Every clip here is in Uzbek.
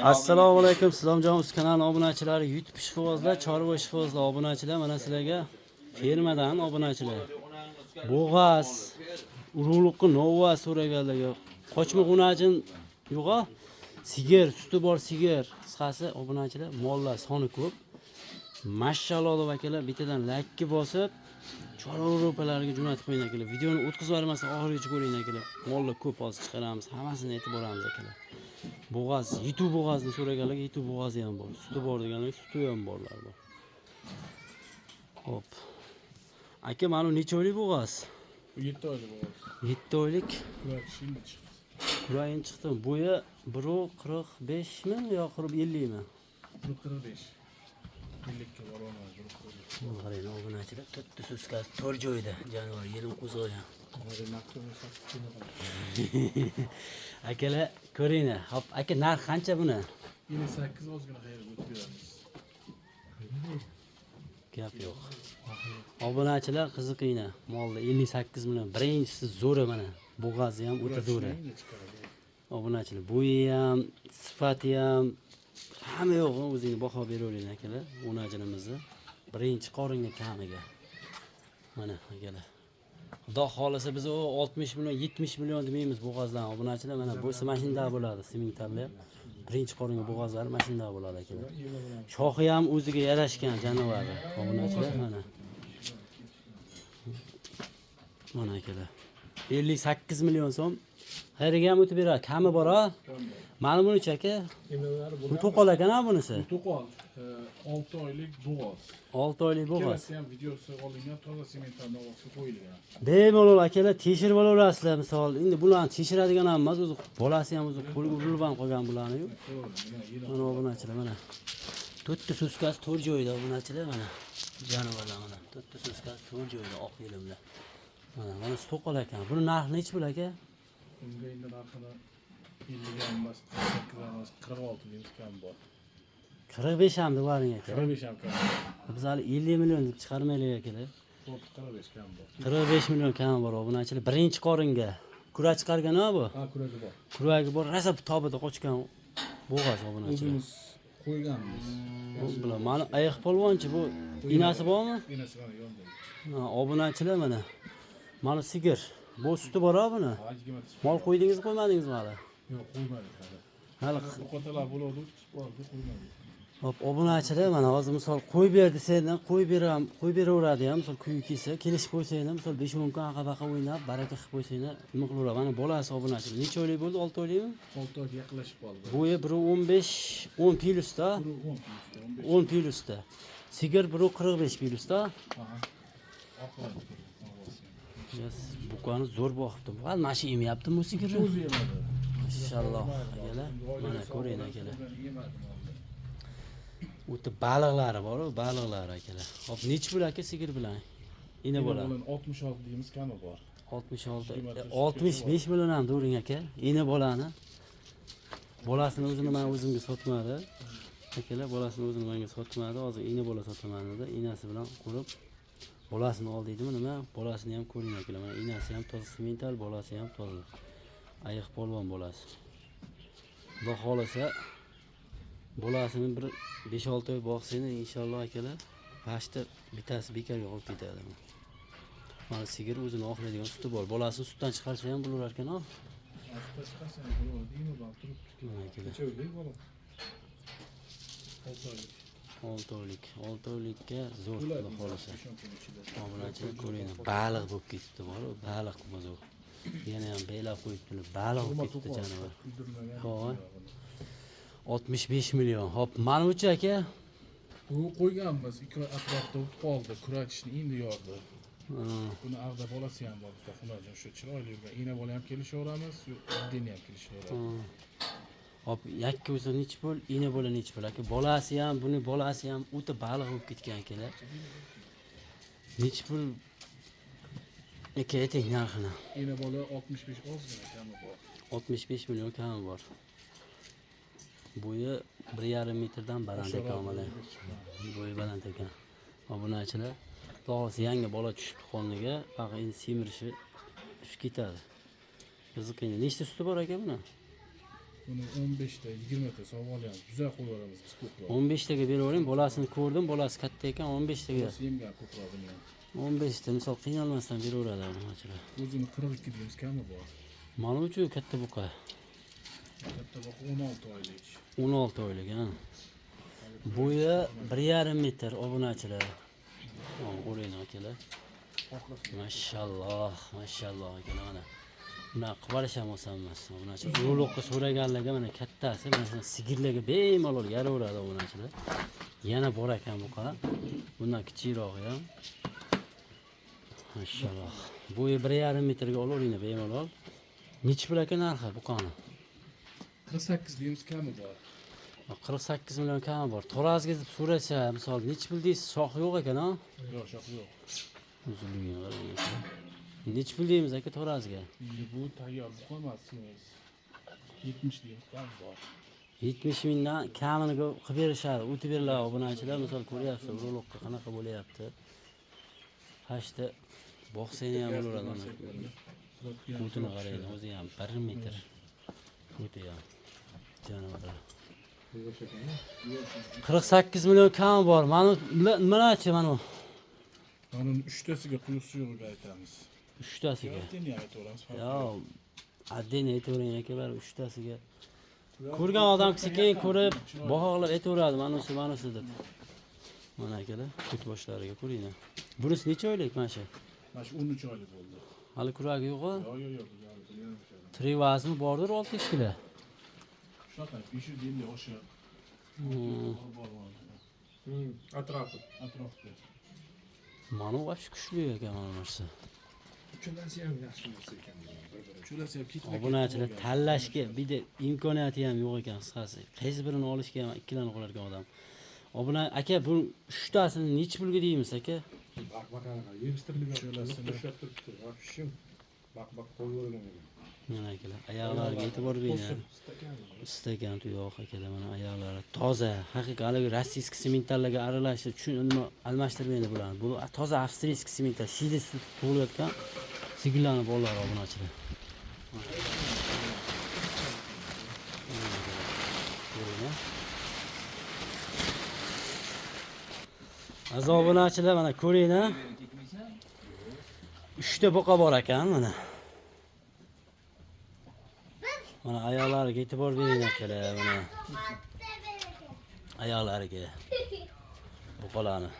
Assalomu alaykum, Islomjonimiz kanali obunachilari, YouTube ishqibozlar, chorva ishqibozlar, obunachilar, mana sizlarga fermadan obunachilar. Bo'g'az, urug'liqni nova so'raganlarga, qochma g'unajin yo'g'a, sigir, suti bor sigir, qisqasi obunachilar, mollar soni ko'p. Mashalloh vakalar bittadan like bosib, chorva ro'palariga jo'natib qo'ying akalar. Videoni o'tkazib yubormasdan oxirigacha ko'ring akalar. Mollar ko'p hozir chiqaramiz, hammasini aytib boramiz akalar. Bo'g'az, yitu bo'g'azni so'raganlarga yitu bo'g'azi ham bor. Suti bor deganlarga suti ham borlar bor. Hop. Aka, mana necha oylik bo'g'az? 7 oylik bo'g'az. 7 oylik. Kurayin chiqdi. Bo'yi 1.45 mi yo 50 mi? 1.45. 50 ga borolmaz, 1.45. Qarang, obunachilar to'rtta suskasi tor joyda jonivor yelim qo'zg'agan. Akalar, ko'ringlar. Hop, aka narx qancha buni? 58 ozgina xayrga o'tib beramiz. Gap yo'q. Obunachilar qiziqinglar. Molda 58 million. Birinchisi zo'ri mana. Bo'g'azi ham o'ta zo'ri. Obunachilar, bo'yi ham, sifati ham hamma yo'q, o'zingiz baho beravering akalar. O'najinimizni birinchi qoringa kamiga. Mana akalar. Xudo xolisa biz 60 million, 70 million demaymiz bo'g'azdan. Obunachilar mana bo'lsa mashinada bo'ladi, simentallar. Birinchi qoringa bo'g'azlar mashinada bo'ladi akalar. Shoxi ham o'ziga yarashgan jonivari. Obunachilar mana. Mana akalar. 58 million so'm. Xayriga ham o'tib beradi. Kami bor-a? Mana bunisi aka. Bu to'qol ekan-a bunisi? To'qol. 6 oylik bo'g'az. 6 oylik bo'g'az. Kelasi ham videosi olingan, toza sementdan o'tib qo'yilgan. Bemalol akalar tekshirib olasizlar, misol. Endi bularni tekshiradigan ham emas, o'zi bolasi ham o'zi qo'lga urilib ham qolgan bularni-yu. Mana obunachilar mana. To'rtta suskasi to'r joyida obunachilar mana. Jonivorlar mana. To'rtta suskasi to'r joyida oq yelimlar. Mana to'qol ekan. Buni narxi nechi bo'lar aka? Bunga endi narxini 50 ga emas, 48 ga emas, 46 deymiz kam bor. 45 ham debering aka. 45 ham kam. Biz hali 50 million deb chiqarmaylik akalar. 45 kam bor. 45 million kam bor obunachilar. Birinchi qoringa kura chiqargan-a bu? Ha, kuragi bor. Kuragi bor, rosa tobida qochgan bo'g'az obunachilar. O'zimiz qo'yganmiz. Bu bilan mana ayiq polvonchi bu inasi bormi? Inasi mana yonda. Ha, obunachilar mana. Mana sigir. Bu suti bor-a buni? Ha, 20 Mol qo'ydingizmi, qo'ymadingizmi hali? Yo'q, qo'ymadik hali. Hali Qo'talar bo'ladi, sportga qo'ymadik. hop, obunachilar mana hozir misol qo'y ber desangiz, qo'y beraveradi ham, misol kuyi kelsa, kelishib qo'ysangiz, misol 5-10 kun aqa-baqa o'ynab, baraka qilib qo'ysangiz, nima qilaveradi? Mana bolasi obunachilar. Necha oylik bo'ldi? 6 oylikmi? 6 oyga yaqinlashib qoldi. Bo'yi 1.15, 10 plyusda. 10 plyusda. Sigir 1.45 plyusda. Aha. Yes, buqani zo'r boqibdi. Hali mana shu yemayaptimi bu sigirni? O'zi yemadi. Mashalloh akalar. Mana ko'ring akalar. O'ta baliqlari bor, baliqlar akalar. Hop, nechi pul aka sigir bilan? Ina bola. 66 deymiz, kami bor. 66, 65 million ham do'ring aka. Ina bolani. Bolasini o'zini men o'zimga sotmadi. Akalar, bolasini o'zini menga sotmadi. Hozir ina bola sotaman dedi. Inasi bilan qurib bolasini ol deydimi nima? Bolasini ham ko'ring akalar. Mana inasi ham toza simental, bolasi ham toza. Ayiq polvon bolasi. Xudo xolasa bolasini bir 5-6 oy boqsangiz inshaalloh akalar, pashta bittasi bekarga olib ketadi. Mana sigir o'zini oxlaydigan suti bor. Bolasini sutdan chiqarsa ham bo'lar ekan-a? Sutdan chiqarsa ham bo'ladi. Deymi bor, turib. Necha oylik bola? 6 oylik. 6 oylik. 6 oylikka zo'r xudo xolasa. Obunachilar ko'ring, baliq bo'lib ketibdi bor, baliq mozoq. Yana ham beylab qo'yibdilar, baliq bo'lib ketibdi jonivor. Ho'y. 65 million. Hop, mana buchi aka. Bu qo'yganmiz, 2 oy atrofda o'tib qoldi. Kuratishni endi yordi. Buni avda bolasi ham bor, bitta xunajin shu chiroyli yurgan. Ina bola ham kelishaveramiz, dini ham kelishaveradi. Hop, yakka o'zi nechi pul, ina bola nechi pul aka? Bolasi ham, buni bolasi ham o'ta baliq bo'lib ketgan akalar. Nechi pul? Aka ayting narxini. Ina bola 65 ozgina kami bor. 65 million kami bor. Bo'yi 1,5 metrdan baland ekan mana. Bo'yi baland ekan. Obunachilar, to'g'risi yangi bola tushib qoniga, faqat endi semirishi tushib ketadi. Qiziq endi. Nechta suti bor aka buni? Buni 15 ta, 20 ta sovg'a olyapmiz. Juda qo'yamiz biz ko'proq. 15 taga beravering. Bolasini ko'rdim. Bolasi katta ekan 15 taga. Biz yemgan ko'proq buni ham. 15 ta misol qiynalmasdan beraveradi obunachilar. O'zini 42 deymiz, kami bor. Mana uchun katta buqa. Katta boq 16 oylik. 16 oylik, ha. Bo'yi 1,5 metr obunachilar. O'rayni akalar. Mashalloh, mashalloh akalar mana. Bunaqa qilib olisham oson-emas. Obunachilar urug'liqqa so'raganlarga mana kattasi, mana shu sigirlarga bemalol yaraveradi obunachilar. Yana bor ekan buqa. Bundan kichikroq ham. Mashalloh. Bo'yi 1,5 metrga olaveringlar bemalol. Nechi pul ekan narxi buqani? 48 deymiz, kami bor. 48 million kami bor. To'razga deb so'rasa, misol nechi pul deysiz? Shox yo'q ekan, ha? Yo'q, shoq yo'q. Uzilgan qarang. Nechi pul deymiz aka To'razga? Endi bu tayyor buqamas deymiz. 70 deymiz, kami bor. 70 mingdan kamini qilib berishadi. O'tib beriladi obunachilar. Misol ko'ryapsiz, urug'liqqa qanaqa bo'lyapti. Hashta boqsang ham bo'laveradi mana. O'tini qarang, o'zi ham 1 metr. O'ti ham. Janovar. 48 million kami bor. Mana nimachi mana? Mana 3 tasiga quyuq suyug'iga aytamiz. 3 tasiga. Yo'qni aytaveramiz. Yo'q. Addin aytavering aka, bar 3 tasiga. Ko'rgan odam keyin ko'rib, baholar aytaveradi, mana shu deb. Mana akalar, ko'k boshlariga ko'ringlar. Bunisi necha oylik mana shu? Mana shu 13 oylik bo'ldi. Hali kuragi yo'q-ku? Yo'q. Trivazmi bordir 6 kilo. Shunaqa 550 oshiq. Atrofda. Mana vosh kuchli ekan mana narsa. Uchalasi ham yaxshi narsa ekan. Uchalasi ham ketma. Obunachilar tanlashga bitta imkoniyati ham yo'q ekan qisqasi. Qaysi birini olishga ham ikkilanib qolar ekan odam. Obuna aka bu 3 tasini nechi pulga deymiz aka? Bak qo'yib Mana akalar, oyoqlariga e'tibor bering. Istagan tuyoq akalar, mana oyoqlari toza, haqiqiy rossiyskiy sementallarga aralashib, nima almashtirmaydi bularni. Bu toza avstriyskiy semental, shida sut to'layotgan sigirlarni bolalar obunachilar. Aziz obunachilar, mana ko'ringlar. 3 ta buqa bor ekan mana. Mana ayoqlariga e'tibor bering akalar, mana. Ayoqlariga. Buqalarni.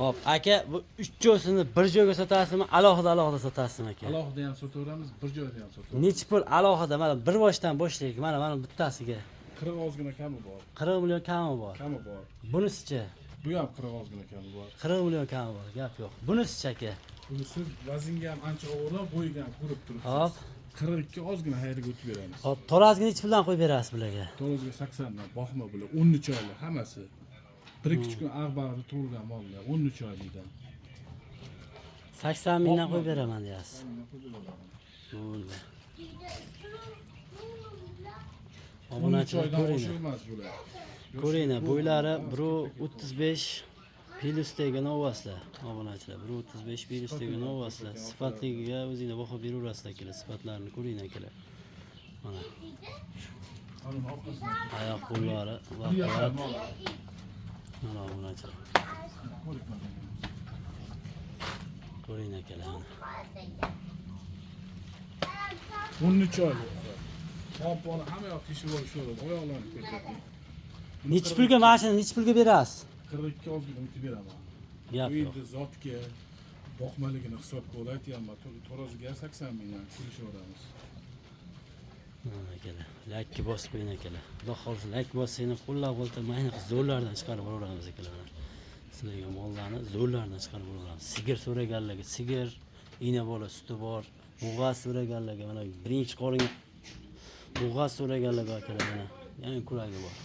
Hop, aka bu 3 jo'sini bir joyga sotasizmi, alohida sotasizmi aka? Alohida ham sotaveramiz, bir joyda ham sotaveramiz. Nechi pul alohida? Mana bir boshdan boshlaylik. Mana bittasiga 40 ozgina kami bor. 40 million kami bor. Kami bor. Bunisicha Bu ham 40 ozgina kami bor. 40 million kami bor. Gap yo'q. Bunisicha aka. Bunisi vaznga ham ancha og'irroq, bo'yiga ham ko'rib turibsiz. Hop. 42 ozgina xayriga o'tib beramiz. Hop, To'razga nechi puldan qo'yib berasiz bularga? To'g'riga 80 dan boqma bular, 13 oylik hammasi. Bir ikki kun ag'bag'ida tug'ilgan mollar, 13 oylikdan. 80 mingdan qo'yib beraman deyapsiz. Bo'ldi. Obunachilar ko'ringlar. Oshirmas bular. Ko'ringlar, bo'ylari 1.35 Pilustega novaslar. Obunachilar 1.35 Pilustega novaslar. Sifatligiga o'zingizlar baho beraverasizlar akalar. Sifatlarini ko'ringlar akalar. Mana. Oyoq qo'llari vaqt. Mana obunachilar. Ko'ringlar akalar. 13 oylik. Qo'polni hamma yoq teshib olishadi. Oyoqlarni ko'rsating. Nechi pulga mashina, nechi pulga berasiz? 42 ozgina o'tib beraman. Gap Bu yo'q. yerda zotga boqmaligini hisobga olayapman. To'raziga 80 mingdan kelishaveramiz. Mana akalar, like bosib qo'ying akalar. Xudo xolisa like bossanglar, qo'llab-quvvatlab mayna zo'rlardan chiqarib olaveramiz akalar. Sizlarga mollarni zo'rlardan chiqarib olaveramiz. Sigir so'raganlarga sigir, ina bola suti bor. Bug'az so'raganlarga mana birinchi qo'ring bug'az so'raganlarga akalar mana. Yana kuragi bor.